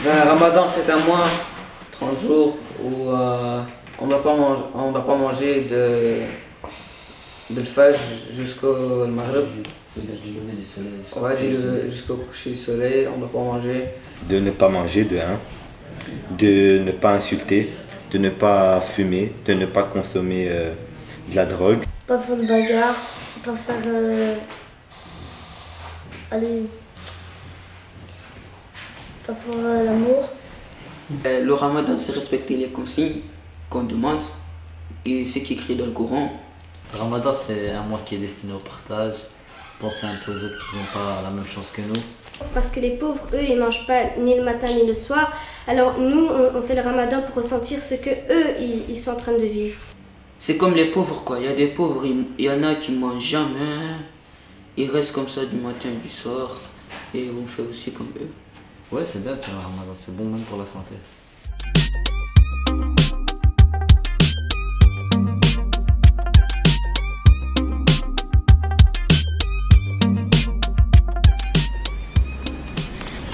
Le Ramadan, c'est un mois, 30 jours, où on ne doit pas manger de le Fajr jusqu'au Maghrib. Du lever du soleil. Ouais, jusqu'au coucher du soleil, on ne doit pas manger. De ne pas manger de un, de ne pas insulter, de ne pas fumer, de ne pas consommer de la drogue. Pas faire de bagarre, pas faire... allez... pas faire l'amour. Le Ramadan, c'est respecter les consignes qu'on demande et ce qui est écrit dans le Coran. Le Ramadan, c'est un mois qui est destiné au partage. Penser un peu aux autres qui n'ont pas la même chance que nous. Parce que les pauvres, eux, ils mangent pas ni le matin ni le soir. Alors nous, on fait le Ramadan pour ressentir ce que eux, ils sont en train de vivre. C'est comme les pauvres, quoi. Il y a des pauvres, il y en a qui mangent jamais. Ils restent comme ça du matin et du soir. Et on fait aussi comme eux. Ouais, c'est bien, tu vois, le Ramadan, c'est bon même pour la santé.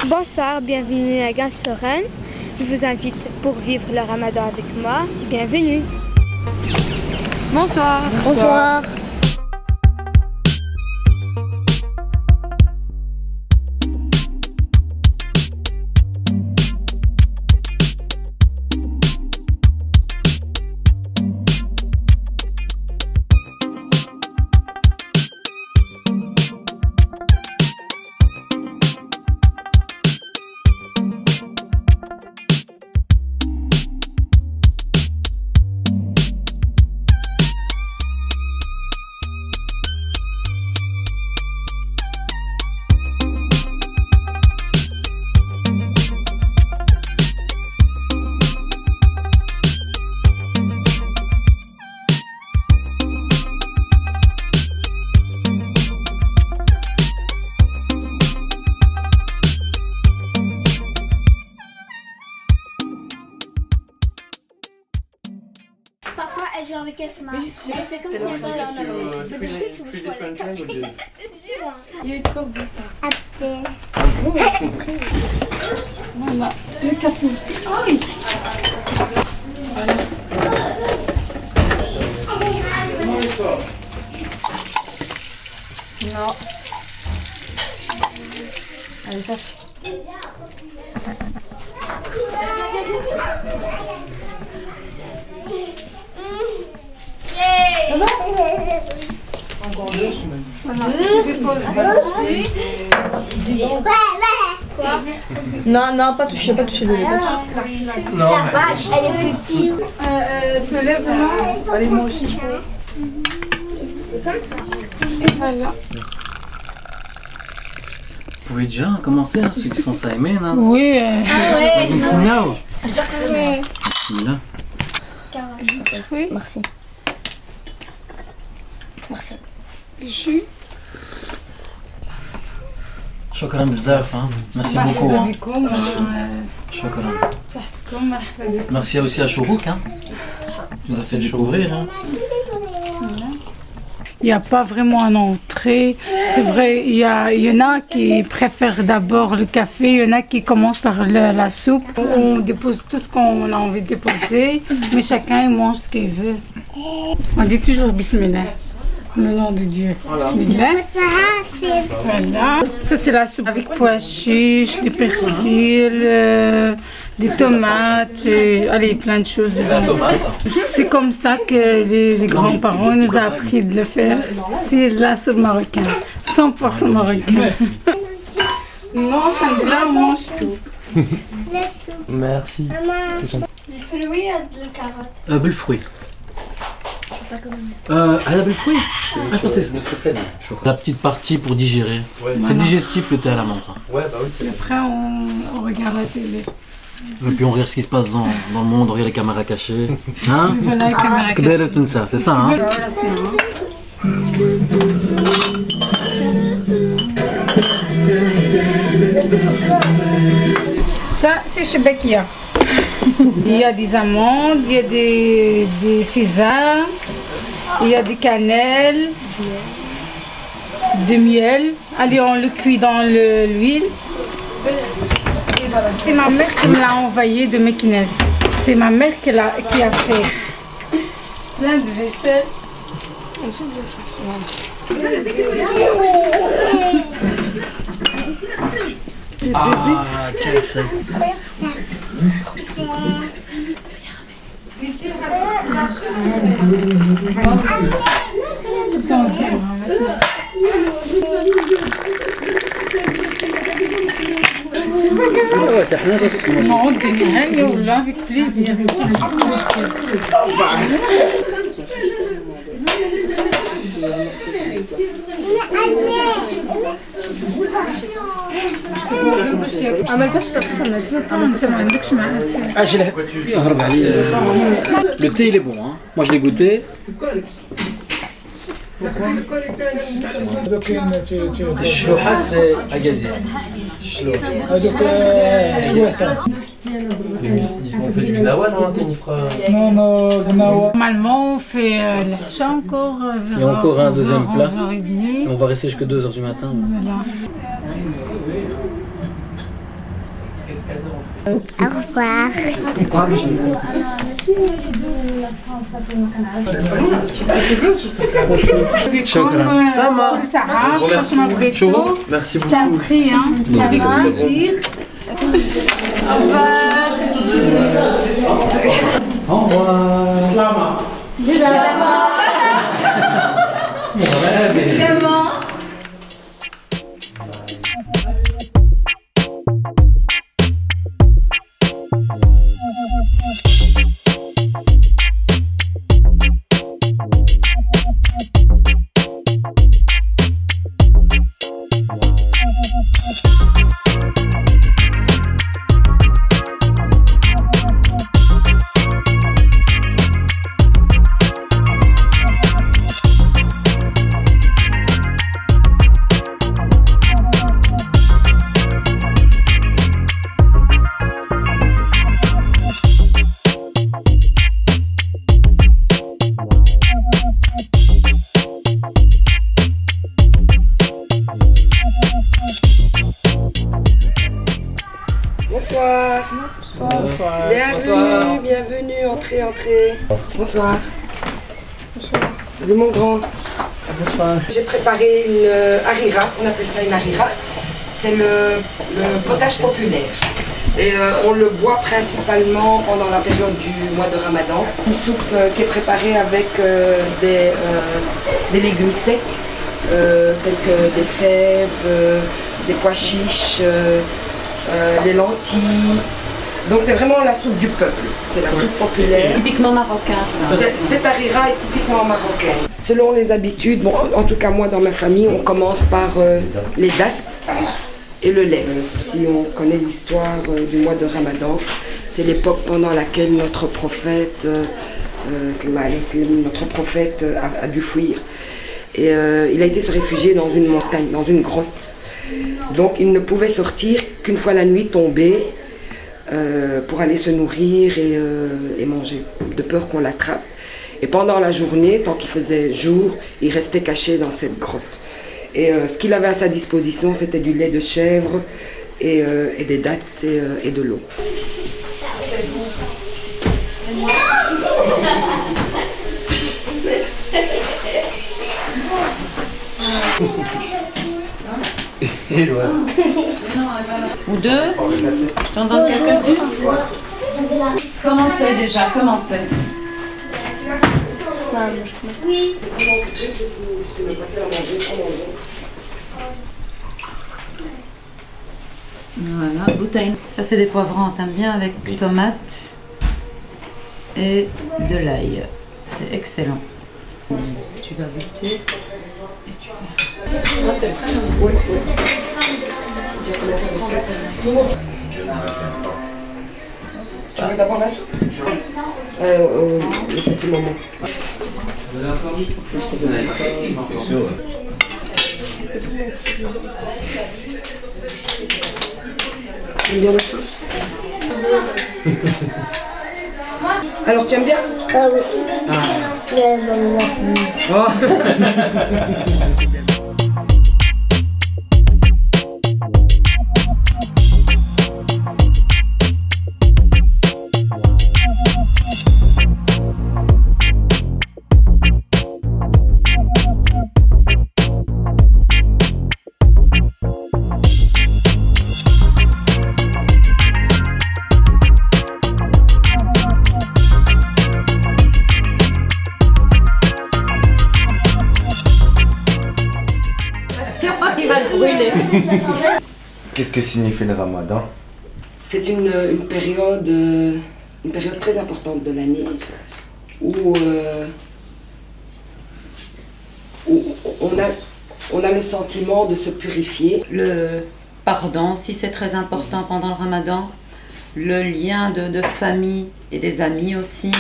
Bonsoir, bienvenue à Gansoren. Je vous invite pour vivre le Ramadan avec moi. Bienvenue. Bonsoir. Bonsoir. Parfois, elle joue avec Esma. Elle fait comme si elle parlait en anglais. Mais de suite, je me parlais comme je te jure. Il y a eu trop de ça. Après. Voilà. Le café aussi. Aïe. Non. Allez, ça. Encore deux semaines. Quoi? Non, non, pas toucher le lait. Non, la vache, elle est petite. Se lève là. Allez, moi aussi, je peux. Et voilà. Vous pouvez déjà commencer, hein, ceux qui sont ça aimer, là. Oui. Ah ouais. Bismillah. Ouais. Bismillah. Oui. Merci. Merci. Jus. Shukran bzaf, hein. Merci beaucoup. Hein. Shukran. Merci aussi à Chourouk, hein. Tu nous as fait découvrir, hein. Il n'y a pas vraiment une entrée. C'est vrai, il y en a qui préfèrent d'abord le café, il y en a qui commencent par la soupe. On dépose tout ce qu'on a envie de déposer, mais chacun il mange ce qu'il veut. On dit toujours Bismillah, au nom de Dieu. Bismillah. Voilà. Ça c'est la soupe avec pois chiches, du persil, des tomates, allez, plein de choses dedans. C'est comme ça que les grands-parents nous ont appris de le faire. C'est la soupe marocaine, 100% marocaine. Non, là on mange tout. Merci. Les fruits ou de carottes? بالفruit. هذا بالفruit. Ah, je pensais que c'est notre scène. La petite partie pour digérer. Ouais. C'est digestif le thé à la menthe. Ouais, bah oui, c'est après on regarde la télé. Et puis on regarde ce qui se passe dans le monde, on regarde les caméras cachées. Hein? Voilà, la caméra cachée. C'est ça, hein? Voilà, c'est ça, c'est Chebekia. Il y a des amandes, il y a des sésame, il y a des cannelles, du miel. Allez, on le cuit dans l'huile. Et C'est ma mère qui me l'a envoyé de Mekines. C'est ma mère qui a fait. Plein de vaisselle. Ah, quel c'est. Non, الدنيا والله avec plaisir. عمل بس انت ما عندكش معاه. Le thé il est bon, hein. Moi je l'ai goûté. الشلوحة c'est Agadir. On fait du gnawa, non, Normalement, on fait l'achat encore vers Il y a encore un deuxième plat. 11h30. On va rester jusqu'à 2h du matin. Voilà. Au revoir. Merci C'est un beaucoup. prix, hein. C'est avec plaisir. Au revoir. Au revoir. Slama. Bonsoir. Bonsoir. Bienvenue, bienvenue, entrez, entrez. Bonsoir. Bonsoir. Salut mon grand. Bonsoir. J'ai préparé une harira, on appelle ça une harira. C'est le potage populaire. Et on le boit principalement pendant la période du mois de Ramadan. Une soupe qui est préparée avec des légumes secs, tels que des fèves, des pois chiches, des lentilles. Donc c'est vraiment la soupe du peuple, c'est la soupe populaire. Typiquement marocain. Cette harira est typiquement marocaine. Selon les habitudes, bon, en tout cas moi dans ma famille, on commence par les dattes et le lait. Si on connaît l'histoire du mois de Ramadan, c'est l'époque pendant laquelle notre prophète a dû fuir. Et il a été se réfugier dans une montagne, dans une grotte. Donc il ne pouvait sortir qu'une fois la nuit tombée pour aller se nourrir et manger, de peur qu'on l'attrape. Et pendant la journée, tant qu'il faisait jour, il restait caché dans cette grotte. Et ce qu'il avait à sa disposition, c'était du lait de chèvre et des dattes et de l'eau. Ou deux. Je t'en donne quelques-unes. Commencez déjà, commencez. Oui. Voilà, bouteille. Ça c'est des poivrons, t'aimes bien avec tomates et de l'ail. C'est excellent. Tu vas goûter et tu vas... c'est prêt, non? Oui, oui. Tu veux d'abord la soupe? Le petit moment. Tu aimes bien la sauce? Alors tu aimes bien? Ah oui. Oh. Qu'est-ce que signifie le ramadan? C'est une période très importante de l'année où on a le sentiment de se purifier. Le pardon aussi, c'est très important pendant le ramadan. Le lien de famille et des amis aussi.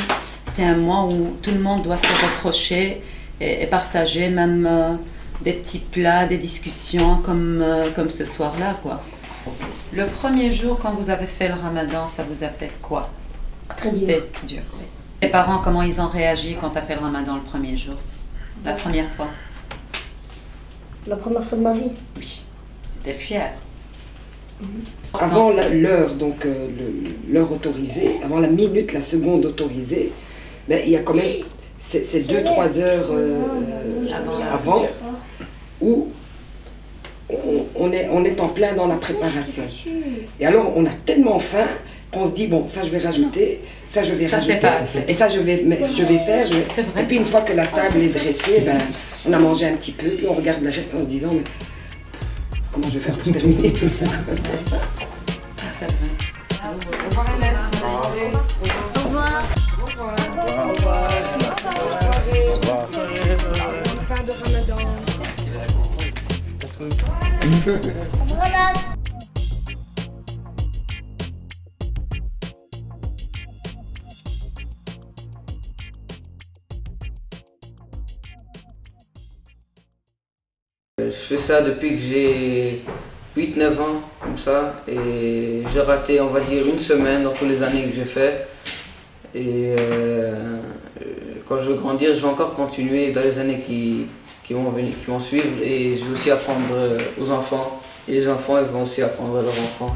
C'est un mois où tout le monde doit se reprocher et partager même des petits plats, des discussions comme ce soir-là, quoi. Le premier jour, quand vous avez fait le ramadan, ça vous a fait quoi? Très dur. C'était dur, oui. Les parents, comment ils ont réagi quand tu as fait le ramadan le premier jour? La première fois? La première fois de ma vie. Oui. C'était fier. Avant l'heure, donc l'heure autorisée, avant la minute, la seconde autorisée, ben, il y a quand même ces 2-3 heures avant où on est en plein dans la préparation. Et alors on a tellement faim qu'on se dit bon, ça je vais rajouter, ça je vais rajouter, et ça je vais faire. Et puis une fois que la table est dressée, ben, on a mangé un petit peu, puis on regarde le reste en se disant mais comment je vais faire pour terminer tout ça? Au revoir Inès. Au revoir. Au revoir. Bonne fin de ramadan. Voilà. Je fais ça depuis que j'ai 8-9 ans, comme ça, et j'ai raté, on va dire, une semaine dans toutes les années que j'ai fait. Et quand je veux grandir, je vais encore continuer dans les années qui vont suivre, et je vais aussi apprendre aux enfants, et les enfants ils vont aussi apprendre à leurs enfants.